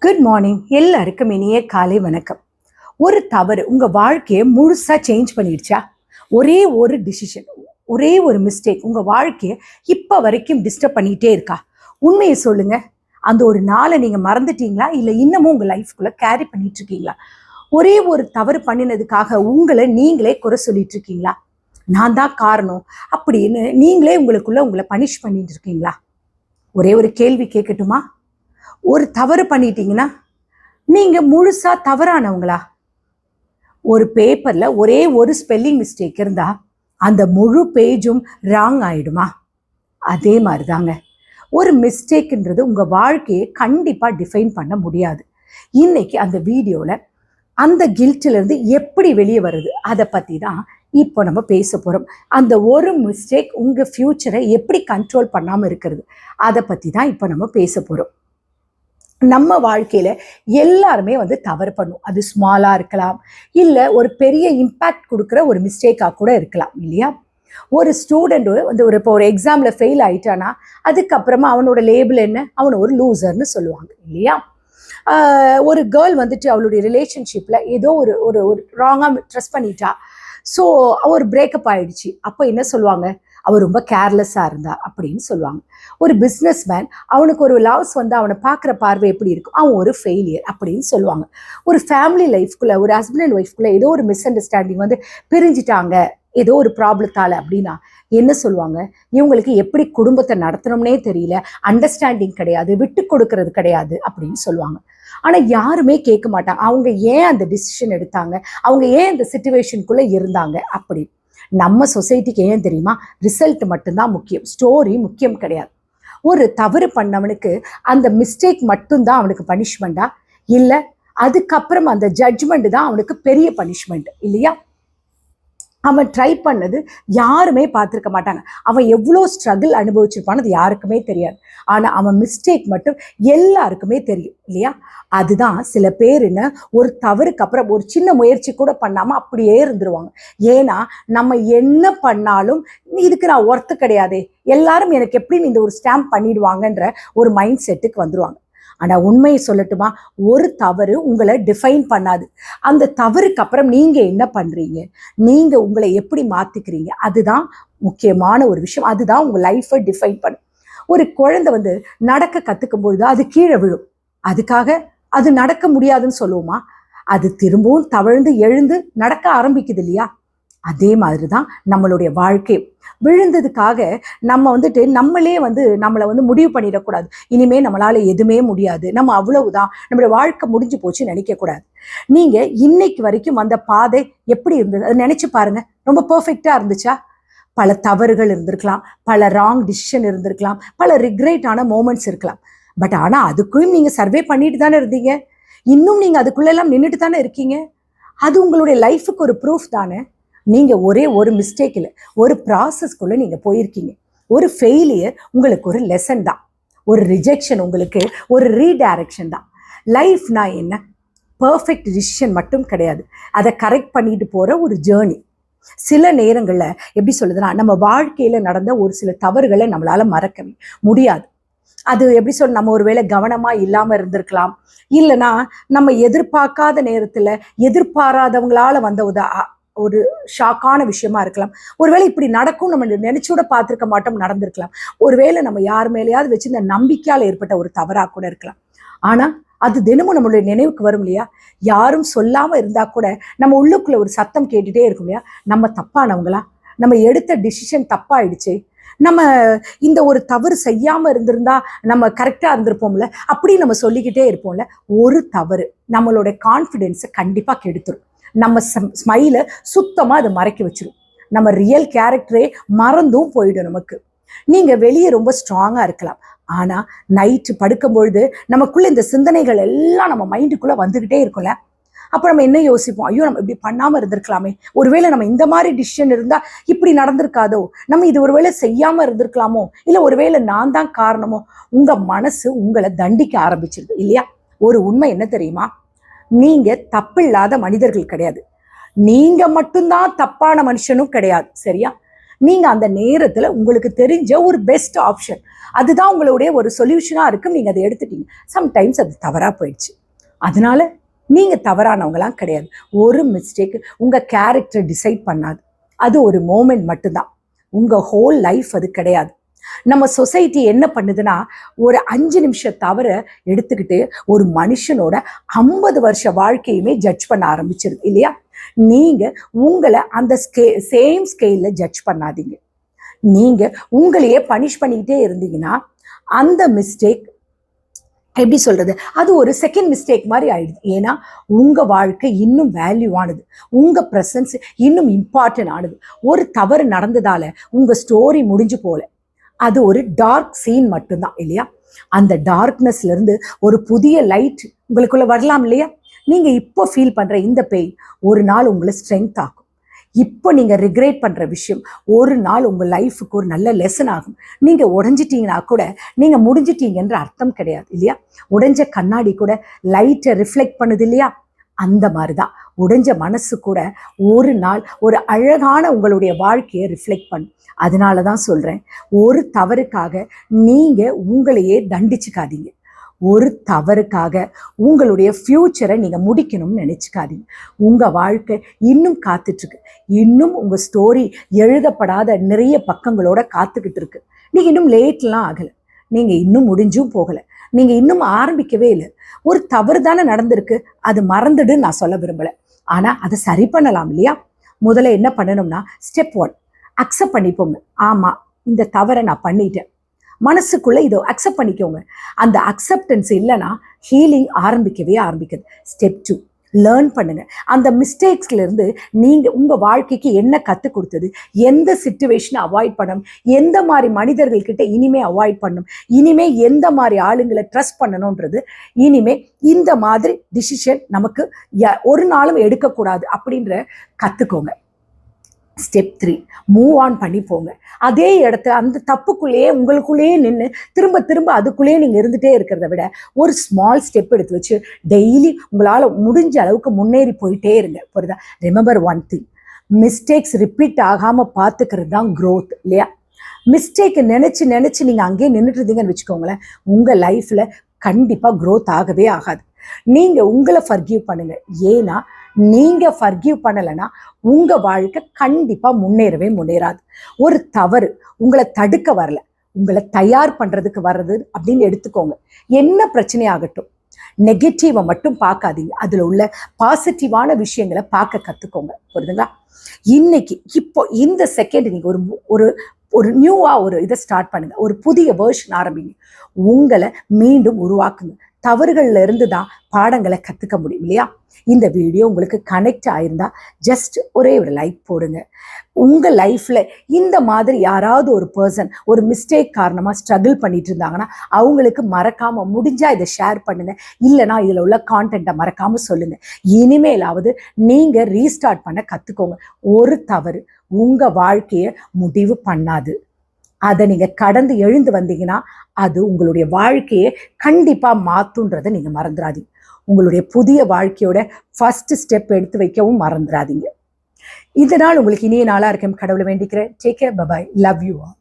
Good morning. எல்லாருக்கும் இனிய காலை வணக்கம். ஒரு தவறு உங்க வாழ்க்கையை முழுசா சேஞ்ச் பண்ணிடுச்சா? ஒரே ஒரு டிசிஷன், ஒரே ஒரு மிஸ்டேக் உங்க வாழ்க்கையை இப்ப வரைக்கும் டிஸ்டர்ப் பண்ணிட்டே இருக்கா? உண்மையை சொல்லுங்க. அந்த ஒரு நாளை நீங்க மறந்துட்டீங்களா, இல்லை இன்னமும் உங்க லைஃப்குள்ள கேரி பண்ணிட்டு இருக்கீங்களா? ஒரே ஒரு தவறு பண்ணினதுக்காக உங்களை நீங்களே குறை சொல்லிட்டு இருக்கீங்களா? நான் தான் காரணம் அப்படின்னு நீங்களே உங்களை பனிஷ் பண்ணிட்டு இருக்கீங்களா? ஒரே ஒரு கேள்வி கேட்கட்டுமா? ஒரு தவறு பண்ணிட்டீங்கன்னா நீங்க முழுசா தவறானவங்களா? ஒரு பேப்பர்ல ஒரே ஒரு ஸ்பெல்லிங் மிஸ்டேக் இருந்தா அந்த முழு பேஜும் ராங் ஆயிடுமா? அதே மாதிரிதாங்க, ஒரு மிஸ்டேக்ன்றது உங்க வாழ்க்கையை கண்டிப்பா டிஃபைன் பண்ண முடியாது. இன்னைக்கு அந்த வீடியோல அந்த கில்ட்ல இருந்து எப்படி வெளியே வருது அதை பத்தி தான் இப்போ நம்ம பேச போறோம். அந்த ஒரு மிஸ்டேக் உங்க ஃபியூச்சரை எப்படி கண்ட்ரோல் பண்ணாம இருக்கிறது அதை பத்தி தான் இப்போ நம்ம பேச போறோம். நம்ம வாழ்க்கையில எல்லாருமே தவறு பண்ணும். அது ஸ்மாலா இருக்கலாம், இல்ல ஒரு பெரிய இம்பாக்ட் கொடுக்குற ஒரு மிஸ்டேக்கா கூட இருக்கலாம், இல்லையா? ஒரு ஸ்டூடெண்ட் இப்போ ஒரு எக்ஸாம்ல ஃபெயில் ஆயிட்டானா அதுக்கப்புறமா அவனோட லேபிள் என்ன? அவனை ஒரு லூசர்னு சொல்லுவாங்க, இல்லையா? ஒரு கேர்ள் அவளுடைய ரிலேஷன்ஷிப்ல ஏதோ ஒரு ஒரு ராங்கா ட்ரஸ்ட் பண்ணிட்டா. ஸோ ஒரு பிரேக்கப் ஆயிடுச்சு. அப்போ என்ன சொல்லுவாங்க? அவர் ரொம்ப கேர்லெஸ்ஸாக இருந்தா அப்படின்னு சொல்லுவாங்க. ஒரு பிஸ்னஸ் மேன், அவனுக்கு ஒரு லாஸ் அவனை பார்க்குற பார்வை எப்படி இருக்கும்? அவன் ஒரு ஃபெயிலியர் அப்படின்னு சொல்லுவாங்க. ஒரு ஃபேமிலி லைஃப்குள்ளே, ஒரு ஹஸ்பண்ட் அண்ட் ஒய்ஃப்குள்ளே ஏதோ ஒரு மிஸ் அண்டர்ஸ்டாண்டிங் பிரிஞ்சிட்டாங்க ஏதோ ஒரு ப்ராப்ளத்தால் அப்படின்னா என்ன சொல்லுவாங்க? இவங்களுக்கு எப்படி குடும்பத்தை நடத்தணும்னே தெரியல, அண்டர்ஸ்டாண்டிங் கிடையாது, விட்டு கொடுக்கறது கிடையாது அப்படின்னு சொல்லுவாங்க. ஆனால் யாருமே கேட்க மாட்டாங்க, அவங்க ஏன் அந்த டிசிஷன் எடுத்தாங்க, அவங்க ஏன் அந்த சிச்சுவேஷனுக்குள்ளே இருந்தாங்க அப்படி. நம்ம சொசைட்டிக்கு ஏன் தெரியுமா? ரிசல்ட் மட்டும்தான் முக்கியம், ஸ்டோரி முக்கியம் கிடையாது. ஒரு தவறு பண்ணவனுக்கு அந்த மிஸ்டேக் மட்டும்தான் அவனுக்கு பனிஷ்மெண்டா? இல்லை அதுக்கப்புறம் அந்த ஜட்ஜ்மெண்ட் தான் அவனுக்கு பெரிய பனிஷ்மெண்ட், இல்லையா? அவன் ட்ரை பண்ணது யாருமே பார்த்துருக்க மாட்டாங்க. அவன் எவ்வளோ ஸ்ட்ரகிள் அனுபவிச்சிருப்பான்னு அது யாருக்குமே தெரியாது. ஆனால் அவன் மிஸ்டேக் மட்டும் எல்லாருக்குமே தெரியும், இல்லையா? அதுதான் சில பேர் ஒரு தவறுக்கு அப்புறம் ஒரு சின்ன முயற்சி கூட பண்ணாமல் அப்படியே இருந்துருவாங்க. ஏன்னா நம்ம என்ன பண்ணாலும் இதுக்கு நான் ஒர்த்து கிடையாதே, எல்லாரும் எனக்கு எப்படி இந்த ஒரு ஸ்டாம்ப் பண்ணிடுவாங்கன்ற ஒரு மைண்ட் செட்டுக்கு வந்துடுவாங்க. ஆனால் உண்மையை சொல்லட்டுமா, ஒரு தவறு உங்களை டிஃபைன் பண்ணாது. அந்த தவறுக்கு அப்புறம் நீங்கள் என்ன பண்ணுறீங்க, நீங்கள் உங்களை எப்படி மாற்றிக்கிறீங்க, அதுதான் முக்கியமான ஒரு விஷயம். அதுதான் உங்கள் லைஃப்பை டிஃபைன் பண்ணும். ஒரு குழந்தை நடக்க கற்றுக்கும் பொழுது அது கீழே விழும். அதுக்காக அது நடக்க முடியாதுன்னு சொல்லுவோமா? அது திரும்பவும் தவழ்ந்து எழுந்து நடக்க ஆரம்பிக்குது, இல்லையா? அதே மாதிரி தான் நம்மளுடைய வாழ்க்கை. விழுந்ததுக்காக நம்ம நம்மளே நம்மளை முடிவு பண்ணிடக்கூடாது. இனிமே நம்மளால எதுவுமே முடியாது, நம்ம அவ்வளவுதான், நம்மளுடைய வாழ்க்கை முடிஞ்சு போச்சு நினைக்கக்கூடாது. நீங்க இன்னைக்கு வரைக்கும் வந்த பாதை எப்படி இருந்தது அதை நினைச்சு பாருங்க. ரொம்ப பெர்ஃபெக்டா இருந்துச்சா? பல தவறுகள் இருந்திருக்கலாம், பல ராங் டிசிஷன் இருந்திருக்கலாம், பல ரிக்ரெட்டான மோமெண்ட்ஸ் இருக்கலாம். பட் ஆனா அதுக்கும் நீங்க சர்வே பண்ணிட்டு தானே இருந்தீங்க. இன்னும் நீங்க அதுக்குள்ளெல்லாம் நின்றுட்டு தானே இருக்கீங்க. அது உங்களுடைய லைஃபுக்கு ஒரு ப்ரூஃப் தானே. நீங்க ஒரே ஒரு மிஸ்டேக் இல்லை, ஒரு ப்ராசஸ்க்குள்ள நீங்க போயிருக்கீங்க. ஒரு ஃபெயிலியர் உங்களுக்கு ஒரு லெசன் தான், ஒரு ரிஜெக்ஷன் உங்களுக்கு ஒரு ரீடைரக்ஷன் தான். லைஃப்னா என்ன? பர்ஃபெக்ட் டிசிஷன் மட்டும் கிடையாது, அதை கரெக்ட் பண்ணிட்டு போற ஒரு ஜேர்னி. சில நேரங்கள்ல எப்படி சொல்லுதுன்னா, நம்ம வாழ்க்கையில நடந்த ஒரு சில தவறுகளை நம்மளால மறக்கவே முடியாது. அது எப்படி நம்ம ஒருவேளை கவனமா இல்லாம இருந்திருக்கலாம், இல்லைன்னா நம்ம எதிர்பார்க்காத நேரத்துல எதிர்பாராதவங்களால வந்த ஒரு ஷாக்கான விஷயமா இருக்கலாம். ஒருவேளை இப்படி நடக்கும் நம்ம நினைச்சூட பார்த்துருக்க மாட்டோம், நடந்திருக்கலாம். ஒருவேளை நம்ம யார் மேலேயாவது வச்சு இந்த நம்பிக்கையால் ஏற்பட்ட ஒரு தவறா கூட இருக்கலாம். ஆனா அது தினமும் நம்மளுடைய நினைவுக்கு வரும், இல்லையா? யாரும் சொல்லாம இருந்தா கூட நம்ம உள்ளுக்குள்ள ஒரு சத்தம் கேட்டுட்டே இருக்கும், இல்லையா? நம்ம தப்பானவங்களா, நம்ம எடுத்த டிசிஷன் தப்பாயிடுச்சு, நம்ம இந்த ஒரு தவறு செய்யாம இருந்திருந்தா நம்ம கரெக்டா இருந்திருப்போம்ல, அப்படி நம்ம சொல்லிக்கிட்டே இருப்போம்ல. ஒரு தவறு நம்மளோட கான்ஃபிடென்ஸை கண்டிப்பா கெடுத்துரும். நம்ம ஸ்மைலை சுத்தமா அதை மறைக்க வச்சிடும். நம்ம ரியல் கேரக்டரே மறந்தும் போயிடும் நமக்கு. நீங்க வெளியே ரொம்ப ஸ்ட்ராங்கா இருக்கலாம், ஆனா நைட்டு படுக்கும் பொழுது நமக்குள்ள இந்த சிந்தனைகள் எல்லாம் நம்ம மைண்டுக்குள்ள வந்துகிட்டே இருக்கும்ல. அப்போ நம்ம என்ன யோசிப்போம்? ஐயோ, நம்ம இப்படி பண்ணாம இருந்திருக்கலாமே, ஒருவேளை நம்ம இந்த மாதிரி டிசிஷன் இருந்தா இப்படி நடந்திருக்காதோ, நம்ம இது ஒருவேளை செய்யாம இருந்திருக்கலாமோ, இல்ல ஒருவேளை நான் தான் காரணமோ. உங்க மனசு உங்களை தண்டிக்க ஆரம்பிச்சிருது, இல்லையா? ஒரு உண்மை என்ன தெரியுமா? நீங்க தப்பில்லாத மனிதர்கள் கிடையாது, நீங்க மட்டும்தான் தப்பான மனுஷனும் கிடையாது, சரியா? நீங்க அந்த நேரத்துல உங்களுக்கு தெரிஞ்ச ஒரு பெஸ்ட் ஆப்ஷன், அதுதான் உங்களுடைய ஒரு சொல்யூஷனா இருக்கும், நீங்க அதை எடுத்துட்டீங்க. சம்டைம்ஸ் அது தவறா போயிடுச்சு. அதனால நீங்க தவறானவங்களாம் கிடையாது. ஒரு மிஸ்டேக் உங்க கேரக்டர் டிசைட் பண்ணாது. அது ஒரு மோமெண்ட் மட்டும்தான், உங்க ஹோல் லைஃப் அது கிடையாது. நம்ம சொசைட்டி என்ன பண்ணுதுன்னா, ஒரு 5 நிமிஷம் தவிர எடுத்துக்கிட்டு ஒரு மனுஷனோட 50 வருஷ வாழ்க்கையுமே ஜட்ஜ் பண்ண ஆரம்பிச்சிருது இல்லையா? நீங்க உங்களை அந்த சேம் ஸ்கேல்ல ஜட்ஜ் பண்ணாதீங்க. நீங்க உங்களையே பனிஷ் பண்ணிக்கிட்டே இருந்தீங்கன்னா அந்த மிஸ்டேக் எப்படி சொல்றது, அது ஒரு செகண்ட் மிஸ்டேக் மாதிரி ஆயிடுது. ஏன்னா உங்க வாழ்க்கை இன்னும் வேல்யூவானது, உங்க ப்ரெசன்ஸ் இன்னும் இம்பார்ட்டன்ட் ஆனது. ஒரு தவறு நடந்ததால உங்க ஸ்டோரி முடிஞ்சு போல, அது ஒரு டார்க் சீன் மட்டும்தான் இல்லையா? அந்த டார்க்னஸ்ல இருந்து ஒரு புதிய லைட் உங்களுக்குள்ள வரலாம் இல்லையா? நீங்க இப்போ ஃபீல் பண்ற இந்த பெயின் ஒரு நாள் உங்களை ஸ்ட்ரென்த் ஆகும். இப்போ நீங்க ரிக்ரெட் பண்ற விஷயம் ஒரு நாள் உங்க லைஃபுக்கு ஒரு நல்ல லெசன் ஆகும். நீங்க உடைஞ்சிட்டீங்கன்னா கூட நீங்க முடிஞ்சிட்டீங்கன்ற அர்த்தம் கிடையாது இல்லையா? உடைஞ்ச கண்ணாடி கூட லைட்டை ரிஃப்ளெக்ட் பண்ணுது இல்லையா? அந்த மாதிரிதான் உடைஞ்ச மனசு கூட ஒரு நாள் ஒரு அழகான உங்களுடைய வாழ்க்கையை ரிஃப்ளெக்ட் பண்ணும். அதனாலதான் சொல்றேன், ஒரு தவறுக்காக நீங்க உங்களையே தண்டிச்சுக்காதீங்க. ஒரு தவறுக்காக உங்களுடைய ஃபியூச்சரை நீங்க முடிக்கணும்னு நினைச்சுக்காதீங்க. உங்க வாழ்க்கை இன்னும் காத்துட்டு இருக்கு. இன்னும் உங்க ஸ்டோரி எழுதப்படாத நிறைய பக்கங்களோட காத்துக்கிட்டு இருக்கு. நீங்க இன்னும் லேட்லாம் ஆகல, நீங்க இன்னும் முடிஞ்சும் போகல, நீங்க இன்னும் ஆரம்பிக்கவே இல்லை. ஒரு தவறு தானே நடந்திருக்கு, அது மறந்துடுன்னு நான் சொல்ல விரும்பல. ஆனா அதை சரி பண்ணலாம் இல்லையா? முதல்ல என்ன பண்ணணும்னா, ஸ்டெப் 1 அக்செப்ட் பண்ணிப்போங்க. ஆமா, இந்த தவறை நான் பண்ணிட்டேன், மனசுக்குள்ள இதை அக்செப்ட் பண்ணிக்கோங்க. அந்த அக்செப்டன்ஸ் இல்லைன்னா ஹீலிங் ஆரம்பிக்கவே ஆரம்பிக்குது. ஸ்டெப் 2 லேர்ன் பண்ணுங்க. அந்த மிஸ்டேக்ஸ்ல இருந்து நீங்க உங்க வாழ்க்கைக்கு என்ன கற்றுக் கொடுத்தது, எந்த சிச்சுவேஷனை அவாய்ட் பண்ணணும், எந்த மாதிரி மனிதர்கள்கிட்ட இனிமே அவாய்ட் பண்ணணும், இனிமே எந்த மாதிரி ஆளுங்களை ட்ரஸ்ட் பண்ணணும்ன்றது, இனிமே இந்த மாதிரி டிசிஷன் நமக்கு ஒரு நாளும் எடுக்கக்கூடாது அப்படின்ற கற்றுக்கோங்க. ஸ்டெப் 3 மூவ் ஆன் பண்ணி போங்க. அதே இடத்துல அந்த தப்புக்குள்ளேயே உங்களுக்குள்ளேயே நின்று திரும்ப திரும்ப அதுக்குள்ளேயே நீங்க இருந்துட்டே இருக்கிறத விட ஒரு ஸ்மால் ஸ்டெப் எடுத்து வச்சு டெய்லி உங்களால் முடிஞ்ச அளவுக்கு முன்னேறி போயிட்டே இருங்க. புரியுதா? Remember one thing, mistakes repeat ஆகாம பார்த்துக்கிறது தான் க்ரோத் இல்லையா? மிஸ்டேக்கை நினைச்சு நினைச்சு நீங்க அங்கேயே நின்றுட்டு இருந்தீங்கன்னு வச்சுக்கோங்களேன், உங்க லைஃப்ல கண்டிப்பா க்ரோத் ஆகவே ஆகாது. நீங்க உங்களை ஃபர்கிவ் பண்ணுங்க. ஏன்னா நீங்க ஃபர்கிவ் பண்ணலைன்னா உங்க வாழ்க்கை கண்டிப்பா முன்னேறாது. ஒரு தவறு உங்களை தடுக்க வரல, உங்களை தயார் பண்றதுக்கு வர்றது அப்படின்னு எடுத்துக்கோங்க. என்ன பிரச்சனையாகட்டும், நெகட்டிவை மட்டும் பார்க்காதீங்க, அதுல உள்ள பாசிட்டிவான விஷயங்களை பார்க்க கத்துக்கோங்க. புரியுதுங்களா? இன்னைக்கு இப்போ இந்த செகண்ட் நீங்க ஒரு ஒரு ஒரு நியூவா ஒரு இதை ஸ்டார்ட் பண்ணுங்க, ஒரு புதிய வேர்ஷன் ஆரம்பிங்க, உங்களை மீண்டும் உருவாக்குங்க. தவறுகள்ல இருந்து தான் பாடங்களை கத்துக்க முடியும் இல்லையா? இந்த வீடியோ உங்களுக்கு கனெக்ட் ஆயிருந்தா ஜஸ்ட் ஒரே ஒரு லைக் போடுங்க. உங்க லைஃப்ல இந்த மாதிரி யாராவது ஒரு பர்சன் ஒரு மிஸ்டேக் காரணமா ஸ்ட்ரகிள் பண்ணிட்டு இருந்தாங்கன்னா அவங்களுக்கு மறக்காம முடிஞ்சா இதை ஷேர் பண்ணுங்க. இல்லைன்னா இதுல உள்ள கான்டென்ட்டை மறக்காம சொல்லுங்க. இனிமேலாவது நீங்க ரீஸ்டார்ட் பண்ண கத்துக்கோங்க. ஒரு தவறு உங்க வாழ்க்கைய முடிவு பண்ணாது. அதை நீங்க கடந்து எழுந்து வந்தீங்கன்னா அது உங்களுடைய வாழ்க்கையை கண்டிப்பா மாத்துன்றதை நீங்க மறந்துடாதீங்க. உங்களுடைய புதிய வாழ்க்கையோட ஃபர்ஸ்ட் ஸ்டெப் எடுத்து வைக்கவும் மறந்துடாதீங்க. இந்த நாள் உங்களுக்கு இனிய நாளா இருக்கேன் கடவுளை வேண்டிக்கிறேன். Take care, bye, love you all.